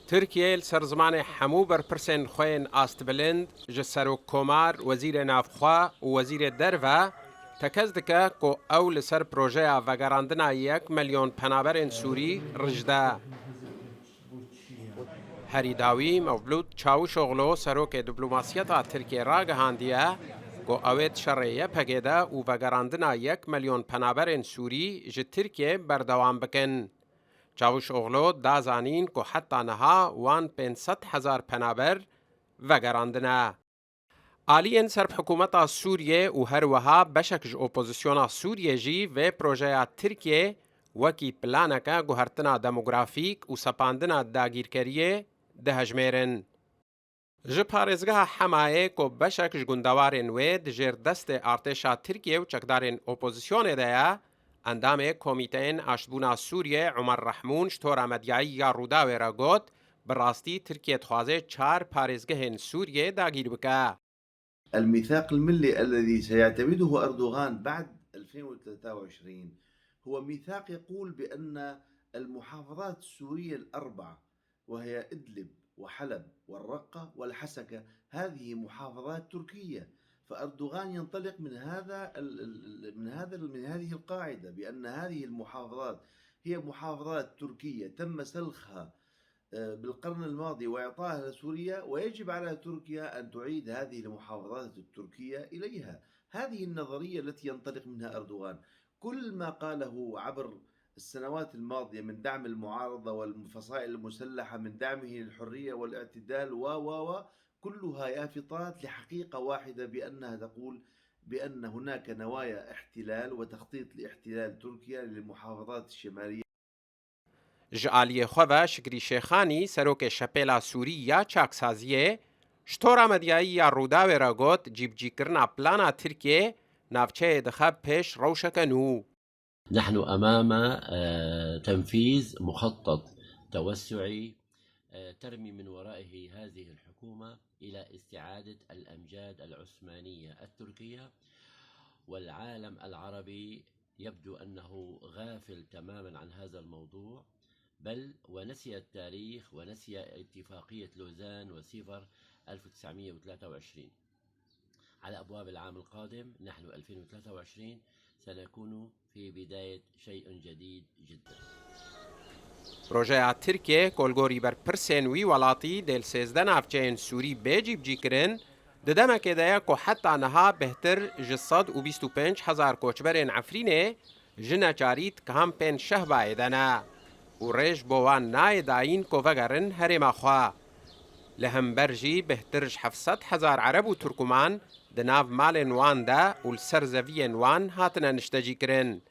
تركيا لسر زمان حمو برپرسن خوين آستبلند جسرو کومار وزیر نافخوا و وزیر دروا تکز دکه کو او لسر پروژه وگراندنا 1,000,000 پنابرین سوری رجده. هری داوی مولود چاوش اغلو سروک دیپلماسیتا ترکیه را گهاندیه کو اوید شرعیه پگیده و وگراندنا 1,000,000 پنابرین سوری ج ترکیه بردوام بکن. چاوش اغلو دازانین که حتی نها وان 500,000 پنابر وگراندنه. آلین سرب حکومت سوریه و هر وها بشکج اپوزیسیون سوریه جی و پروژه ترکیه وکی پلانکا گوهرتنا دموگرافیک و سپاندنا داگیرکریه ده هجمیرن. جه پارزگاه حمایه که بشکج گندوارن وید جیر دست ارتشا ترکیه و چکدارن اپوزیسیون ده اندام کمیتین اشبونا سوریه عمر رحمون شطور مدیعی یا روداوی را گوت براستی ترکیه تخوازه 4 پارزگهن سوریه داگیر بکه. الميثاق الملي الذي سيعتمده أردوغان بعد 2023 هو ميثاق يقول بأن المحافظات السورية الأربعة وهي إدلب وحلب والرقة والحسكة هذه محافظات تركية. فأردوغان ينطلق من هذه القاعدة بأن هذه المحافظات هي محافظات تركية تم سلخها بالقرن الماضي وإعطائها لسوريا، ويجب على تركيا أن تعيد هذه المحافظات التركية إليها. هذه النظرية التي ينطلق منها أردوغان. كل ما قاله عبر السنوات الماضية من دعم المعارضة والفصائل المسلحة، من دعمه للحرية والاعتدال كلها يافطات لحقيقة واحدة، بأنها تقول بأن هناك نوايا احتلال وتخطيط لاحتلال تركيا للمحافظات الشمالية. جعالی خواه شکری شیخانی سروک شپیلا سوری یا چاکسازیه شطور مدیعی یا روداوی را گوت جیب جی کرنا پلانا ترکیه نافچه دخب پیش روشکنو. نحن أمام تنفيذ مخطط توسعي ترمي من ورائه هذه الحكومة إلى استعادة الأمجاد العثمانية التركية، والعالم العربي يبدو أنه غافل تماما عن هذا الموضوع، بل ونسي التاريخ ونسي اتفاقية لوزان وسيفر 1923. على أبواب العام القادم نحن 2023 سنكون في بداية شيء جديد جدا. پروژه ترکیه کلگوری بر پرسین وی ولاتی دل 13 نافچین سوری بیجیب جی کرن ددمه که دایا که حتی نها بهتر جصد و 25,000 کوچبرین عفرینه جنه چاریت که هم پین شهبه ایدنه و ریش بوان نای داین که وگرن هرم خواه. لهم برجی بهترج 700,000 عرب و ترکمان دناف مالن وان دا و السرزوین وان هاتنا نشتجی کرن.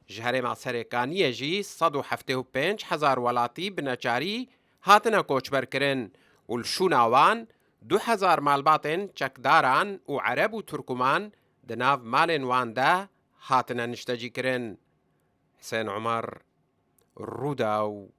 جهره ما سرکانیه جی 175,000 ولاتی بناچاری هاتنا کوچبر کرن و الشونا وان 2,000 مالباتن چکداران و عرب و ترکمان دناف مالن وان دا هاتنا نشتجی کرن. حسین عمر، روداو